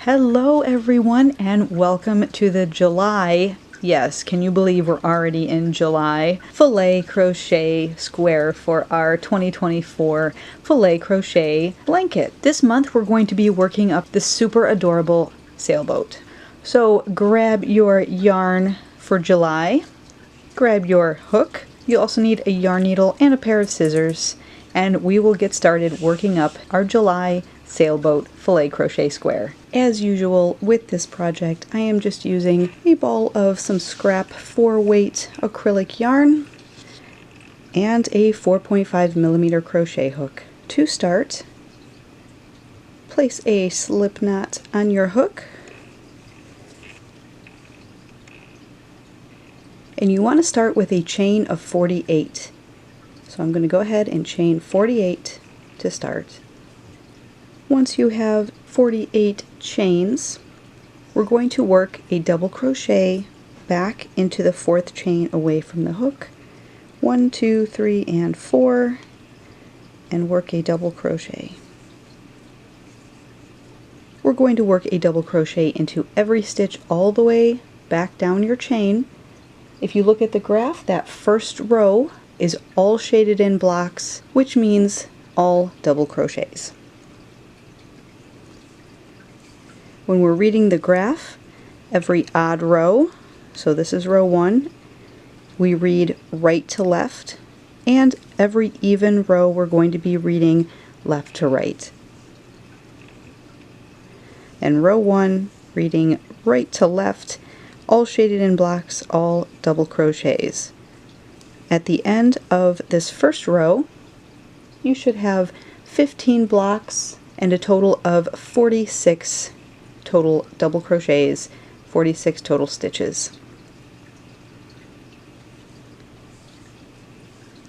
Hello everyone and welcome to the July, yes, can you believe we're already in July, Filet Crochet square for our 2024 Filet Crochet blanket. This month we're going to be working up the super adorable sailboat. So grab your yarn for July, grab your hook. You'll also need a yarn needle and a pair of scissors, and we will get started working up our July sailboat filet crochet square. As usual with this project, I am just using a ball of some scrap 4-weight acrylic yarn and a 4.5mm crochet hook. To start, place a slip knot on your hook, and you want to start with a chain of 48. So I'm going to go ahead and chain 48 to start. Once you have 48 chains, we're going to work a double crochet back into the 4th chain away from the hook. 1, 2, 3, and 4, and work a double crochet. We're going to work a double crochet into every stitch all the way back down your chain. If you look at the graph, that first row is all shaded in blocks, which means all double crochets. When we're reading the graph, every odd row, so this is row 1, we read right to left, and every even row we're going to be reading left to right. And row 1, reading right to left, all shaded in blocks, all double crochets. At the end of this first row, you should have 15 blocks and a total of 46 total double crochets, 46 total stitches.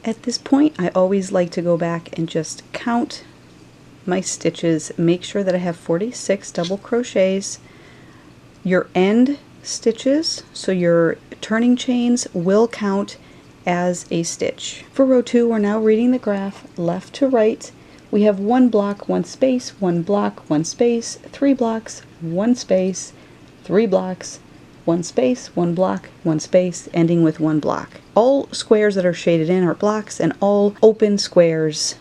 At this point, I always like to go back and just count my stitches, make sure that I have 46 double crochets. Your end stitches, so your turning chains, will count as a stitch. For row 2, we're now reading the graph left to right. We have 1 block, 1 space, 1 block, 1 space, 3 blocks, 1 space, 3 blocks, 1 space, 1 block, 1 space, ending with 1 block. All squares that are shaded in are blocks, and all open squares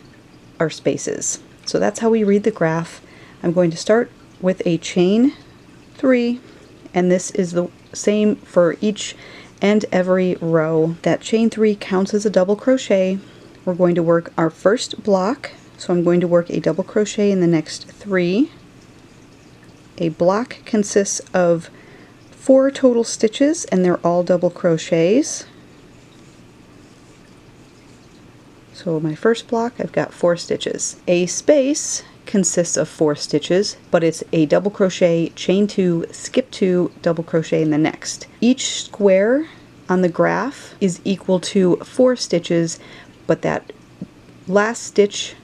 are spaces. So that's how we read the graph. I'm going to start with a chain 3, and this is the same for each and every row. That chain 3 counts as a double crochet. We're going to work our first block, so I'm going to work a double crochet in the next 3. A block consists of 4 total stitches, and they're all double crochets. So my first block, I've got 4 stitches. A space consists of 4 stitches, but it's a double crochet, chain 2, skip 2, double crochet in the next. Each square on the graph is equal to 4 stitches, but that last stitch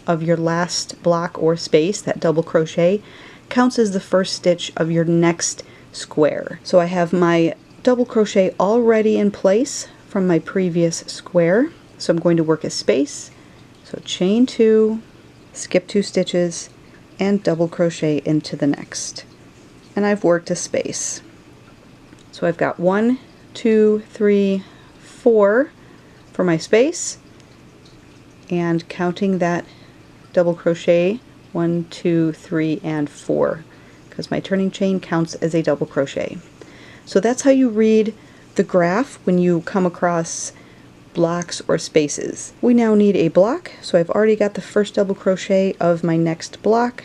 of your last block or space, that double crochet, counts as the first stitch of your next square. So I have my double crochet already in place from my previous square, so I'm going to work a space, so chain 2, skip 2 stitches, and double crochet into the next. And I've worked a space. So I've got 1, 2, 3, 4 for my space, and counting that double crochet 1, 2, 3, and 4, because my turning chain counts as a double crochet. So that's how you read the graph when you come across blocks or spaces. We now need a block, so I've already got the first double crochet of my next block,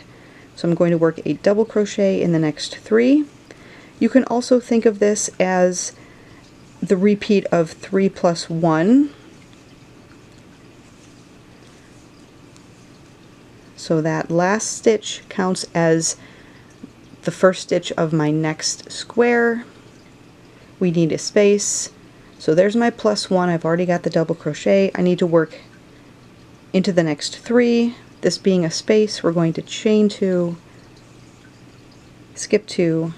so I'm going to work a double crochet in the next 3. You can also think of this as the repeat of 3 plus 1. So that last stitch counts as the first stitch of my next square. We need a space. So there's my plus 1. I've already got the double crochet. I need to work into the next 3. This being a space, we're going to chain 2, skip 2,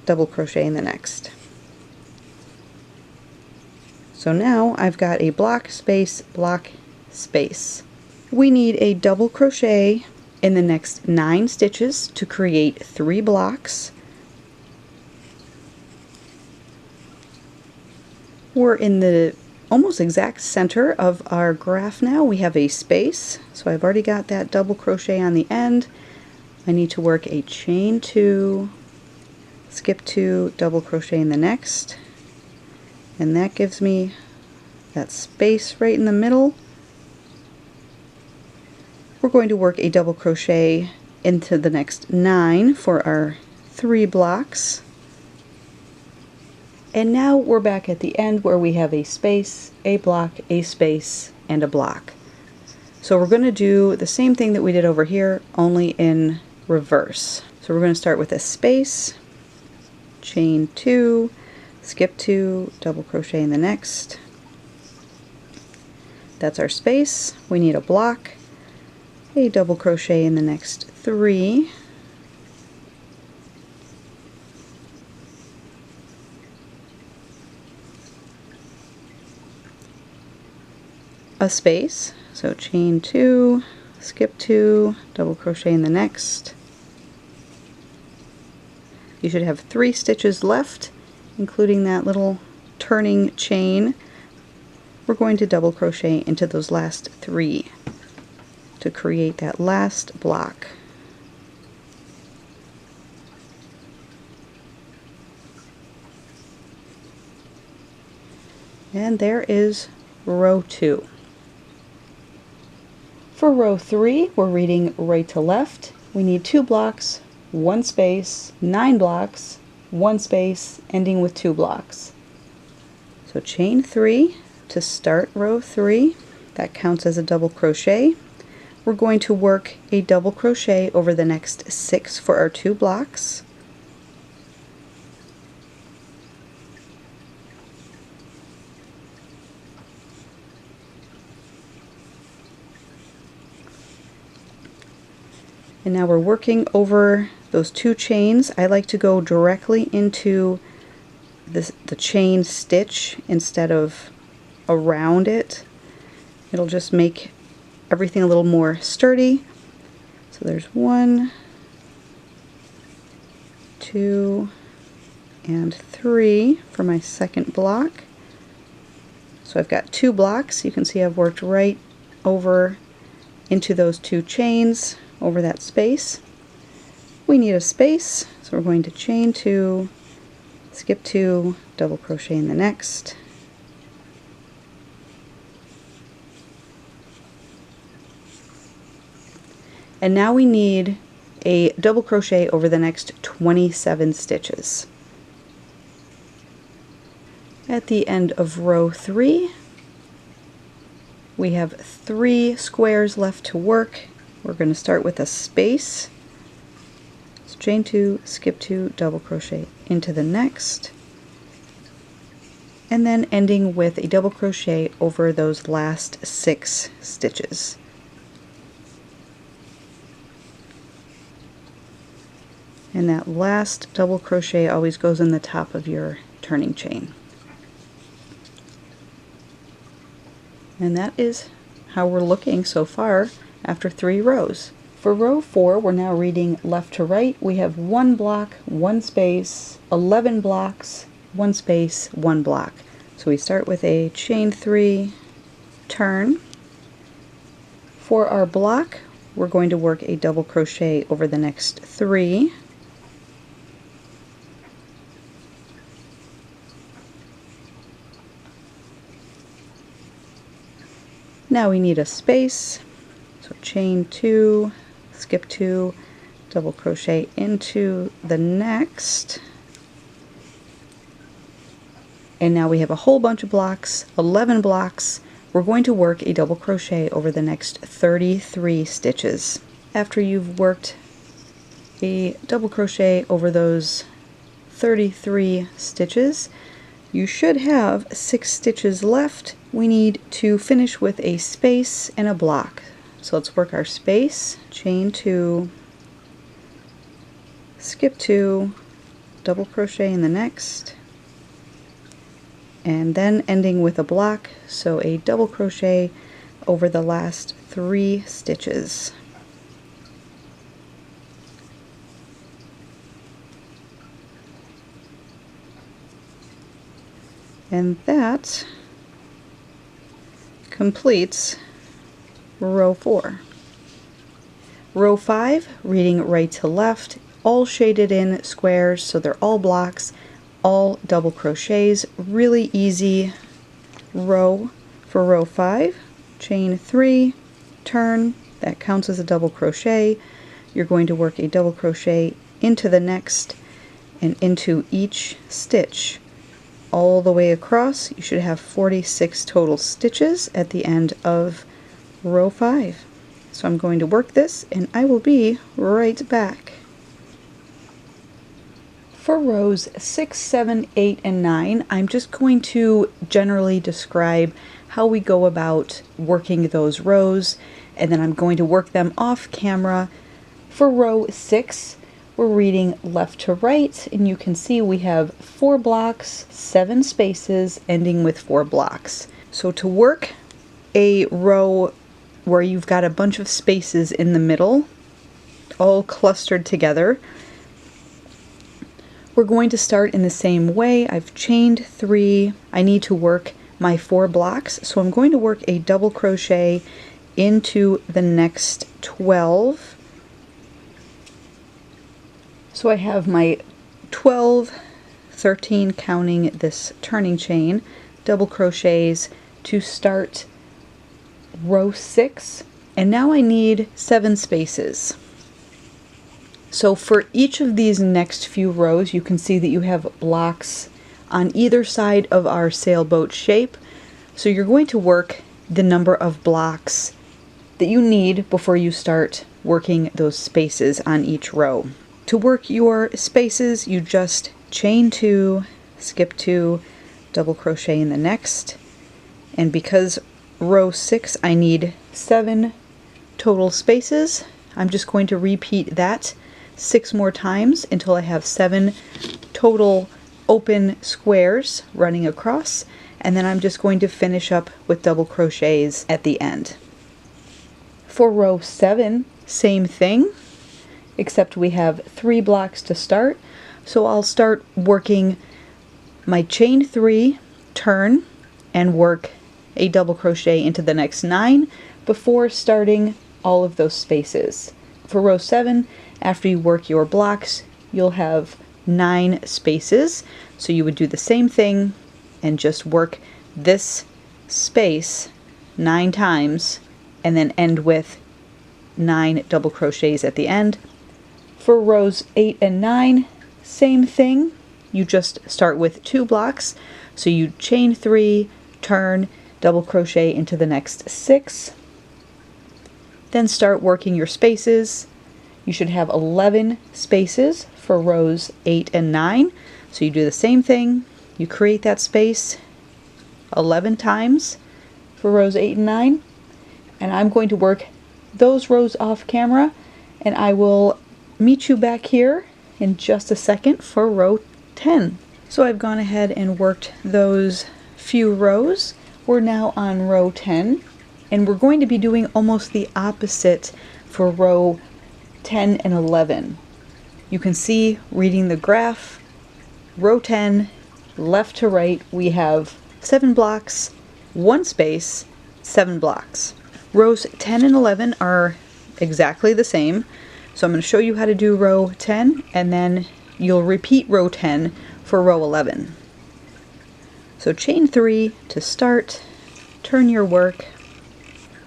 double crochet in the next. So now I've got a block, space, block, space. We need a double crochet in the next 9 stitches to create 3 blocks. We're in the almost exact center of our graph now. We have a space, so I've already got that double crochet on the end. I need to work a chain 2, skip 2, double crochet in the next, and that gives me that space right in the middle. We're going to work a double crochet into the next 9 for our 3 blocks. And now we're back at the end where we have a space, a block, a space, and a block. So we're going to do the same thing that we did over here, only in reverse. So we're going to start with a space, chain 2, skip 2, double crochet in the next. That's our space. We need a block, a double crochet in the next 3, a space, so chain 2, skip 2, double crochet in the next. You should have 3 stitches left, including that little turning chain. We're going to double crochet into those last 3 to create that last block. And there is row 2. For row 3, we're reading right to left. We need 2 blocks, 1 space, 9 blocks, 1 space, ending with 2 blocks. So chain 3 to start row 3. That counts as a double crochet. We're going to work a double crochet over the next 6 for our 2 blocks. And now we're working over those 2 chains. I like to go directly into the chain stitch instead of around it. It'll just make everything a little more sturdy. So there's 1, 2, and 3 for my second block. So I've got 2 blocks. You can see I've worked right over into those 2 chains over that space. We need a space, so we're going to chain 2, skip 2, double crochet in the next. And now we need a double crochet over the next 27 stitches. At the end of row 3, we have 3 squares left to work. We're going to start with a space, so chain 2, skip 2, double crochet into the next, and then ending with a double crochet over those last 6 stitches. And that last double crochet always goes in the top of your turning chain. And that is how we're looking so far after 3 rows. For row 4, we're now reading left to right. We have 1 block, 1 space, 11 blocks, 1 space, 1 block. So we start with a chain 3, turn. For our block, we're going to work a double crochet over the next 3. Now we need a space, so chain 2, skip 2, double crochet into the next, and now we have a whole bunch of blocks, 11 blocks. We're going to work a double crochet over the next 33 stitches. After you've worked a double crochet over those 33 stitches, you should have 6 stitches left. We need to finish with a space and a block. So let's work our space, chain 2, skip 2, double crochet in the next, and then ending with a block, so a double crochet over the last 3 stitches. And that completes row 4. Row 5, reading right to left, all shaded in squares, so they're all blocks, all double crochets. Really easy row for row 5. Chain 3, turn, that counts as a double crochet. You're going to work a double crochet into the next and into each stitch all the way across. You should have 46 total stitches at the end of row 5. So I'm going to work this and I will be right back. For rows 6, 7, 8, and 9, I'm just going to generally describe how we go about working those rows, and then I'm going to work them off camera. For row 6, we're reading left to right, and you can see we have 4 blocks, 7 spaces, ending with 4 blocks. So to work a row where you've got a bunch of spaces in the middle, all clustered together, we're going to start in the same way. I've chained 3. I need to work my 4 blocks, so I'm going to work a double crochet into the next 12. So I have my 12, 13 counting this turning chain, double crochets to start row 6, and now I need 7 spaces. So for each of these next few rows, you can see that you have blocks on either side of our sailboat shape. So you're going to work the number of blocks that you need before you start working those spaces on each row. To work your spaces, you just chain 2, skip 2, double crochet in the next, and because row 6 I need 7 total spaces, I'm just going to repeat that 6 more times until I have 7 total open squares running across, and then I'm just going to finish up with double crochets at the end. For row 7, same thing, except we have 3 blocks to start. So I'll start working my chain 3, turn, and work a double crochet into the next 9 before starting all of those spaces. For row 7, after you work your blocks, you'll have 9 spaces. So you would do the same thing and just work this space 9 times and then end with 9 double crochets at the end. For rows 8 and 9, same thing. You just start with 2 blocks. So you chain 3, turn, double crochet into the next 6. Then start working your spaces. You should have 11 spaces for rows 8 and 9. So you do the same thing. You create that space 11 times for rows 8 and 9. And I'm going to work those rows off camera, and I will meet you back here in just a second for row 10. So I've gone ahead and worked those few rows. We're now on row 10, and we're going to be doing almost the opposite for row 10 and 11. You can see, reading the graph, row 10, left to right, we have 7 blocks, 1 space, 7 blocks. Rows 10 and 11 are exactly the same. So I'm going to show you how to do row 10, and then you'll repeat row 10 for row 11. So chain 3 to start, turn your work.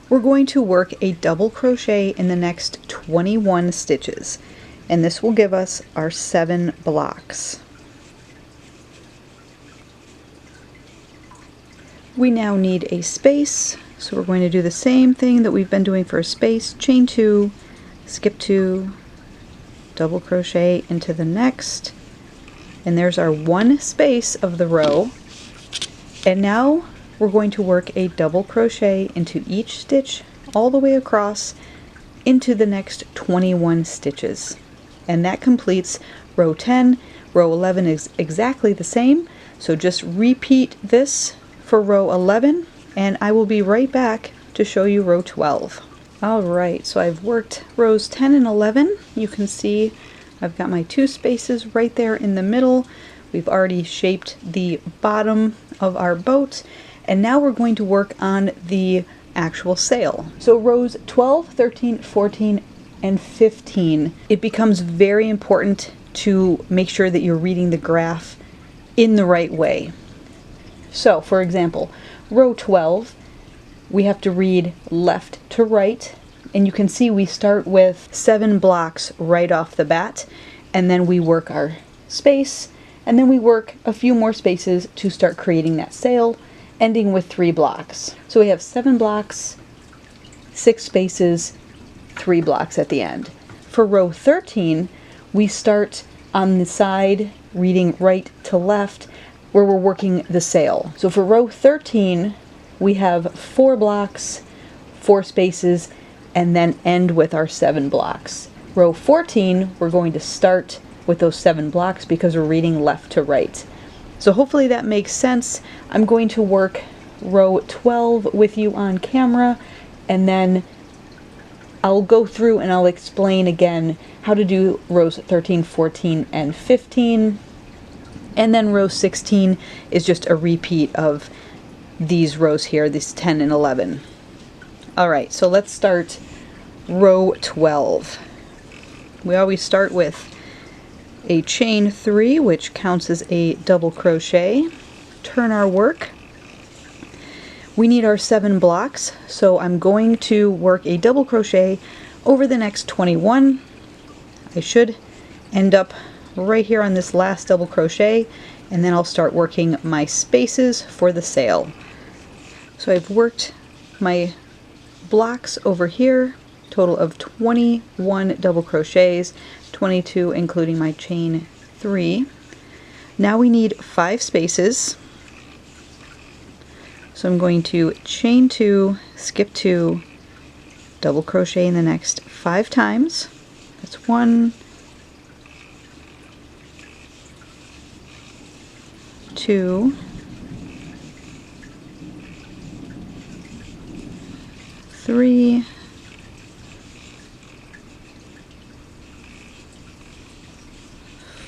We're going to work a double crochet in the next 21 stitches, and this will give us our 7 blocks. We now need a space, so we're going to do the same thing that we've been doing for a space. Chain 2, skip 2, double crochet into the next, and there's our 1 space of the row. And now we're going to work a double crochet into each stitch all the way across into the next 21 stitches. And that completes row 10. Row 11 is exactly the same, so just repeat this for row 11, and I will be right back to show you row 12. Alright, so I've worked rows 10 and 11. You can see I've got my 2 spaces right there in the middle. We've already shaped the bottom of our boat, and now we're going to work on the actual sail. So rows 12, 13, 14, and 15, it becomes very important to make sure that you're reading the graph in the right way. So, for example, row 12, we have to read left to right, and you can see we start with 7 blocks right off the bat, and then we work our space, and then we work a few more spaces to start creating that sail, ending with 3 blocks. So we have 7 blocks, 6 spaces, 3 blocks at the end. For row 13, we start on the side reading right to left where we're working the sail. So for row 13, we have 4 blocks, 4 spaces, and then end with our 7 blocks. Row 14, we're going to start with those 7 blocks because we're reading left to right. So hopefully that makes sense. I'm going to work row 12 with you on camera, and then I'll go through and I'll explain again how to do rows 13, 14, and 15. And then row 16 is just a repeat of these rows here, these 10 and 11. Alright, so let's start row 12. We always start with a chain 3, which counts as a double crochet. Turn our work. We need our 7 blocks, so I'm going to work a double crochet over the next 21. I should end up right here on this last double crochet, and then I'll start working my spaces for the sail. So I've worked my blocks over here, total of 21 double crochets, 22 including my chain 3. Now we need 5 spaces. So I'm going to chain 2, skip 2, double crochet in the next 5 times. That's 1, 2, 3,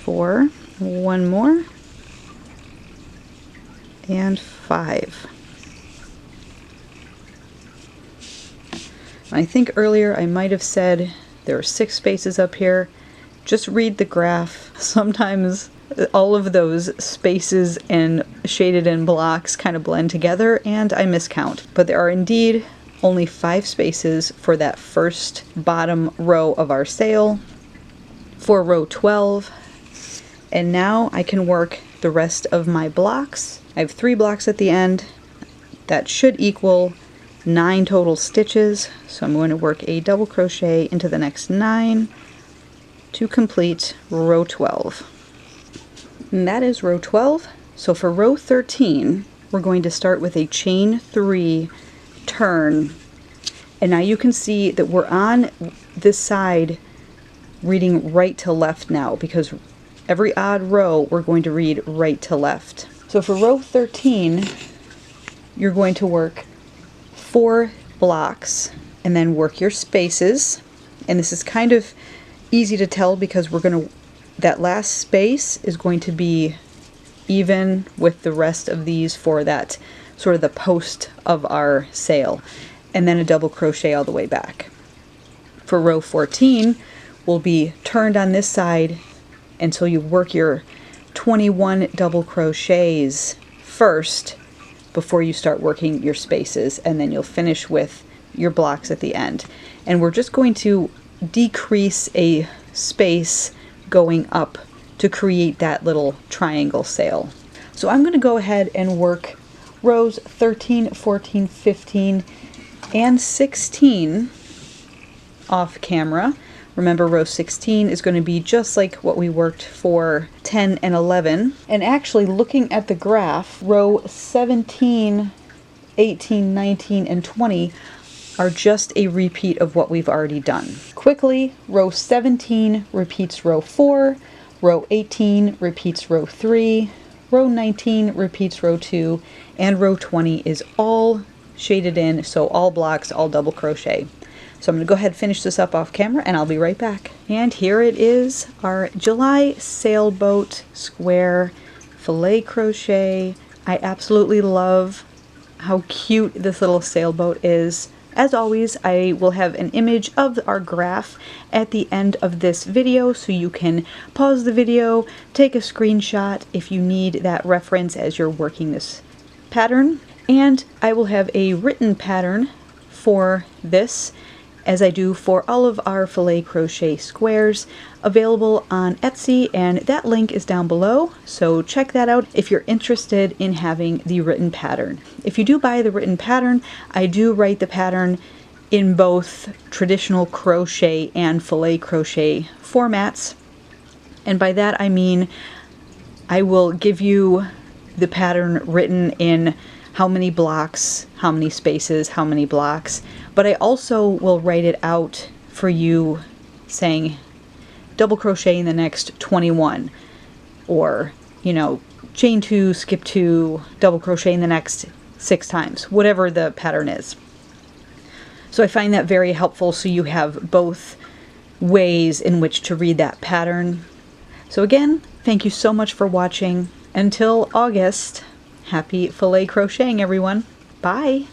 4, 1 more, and 5. I think earlier I might have said there are 6 spaces up here. Just read the graph. Sometimes all of those spaces and shaded in blocks kind of blend together and I miscount. But there are indeed only 5 spaces for that first bottom row of our sail for row 12. And now I can work the rest of my blocks. I have 3 blocks at the end. That should equal 9 total stitches. So I'm going to work a double crochet into the next 9 to complete row 12. And that is row 12. So for row 13, we're going to start with a chain 3 turn. And now you can see that we're on this side reading right to left now, because every odd row we're going to read right to left. So for row 13, you're going to work 4 blocks and then work your spaces. And this is kind of easy to tell because we're going to, that last space is going to be even with the rest of these for that sort of the post of our sail, and then a double crochet all the way back. For row 14, we'll be turned on this side until you work your 21 double crochets first before you start working your spaces, and then you'll finish with your blocks at the end. And we're just going to decrease a space going up to create that little triangle sail. So I'm going to go ahead and work rows 13, 14, 15, and 16 off camera. Remember, row 16 is going to be just like what we worked for 10 and 11. And actually, looking at the graph, row 17, 18, 19, and 20 are just a repeat of what we've already done. Quickly, row 17 repeats row 4, row 18 repeats row 3, row 19 repeats row 2, and row 20 is all shaded in, so all blocks, all double crochet. So I'm going to go ahead and finish this up off camera and I'll be right back. And here it is, our July sailboat square Filet Crochet. I absolutely love how cute this little sailboat is. As always, I will have an image of our graph at the end of this video, so you can pause the video, take a screenshot if you need that reference as you're working this pattern. And I will have a written pattern for this, as I do for all of our Filet Crochet squares, available on Etsy, and that link is down below, so check that out if you're interested in having the written pattern. If you do buy the written pattern, I do write the pattern in both traditional crochet and Filet Crochet formats, and by that I mean I will give you the pattern written in how many blocks, how many spaces, how many blocks, but I also will write it out for you saying double crochet in the next 21, or, you know, chain 2, skip 2, double crochet in the next 6 times, whatever the pattern is. So I find that very helpful, so you have both ways in which to read that pattern. So again, thank you so much for watching. Until August, happy filet crocheting, everyone. Bye!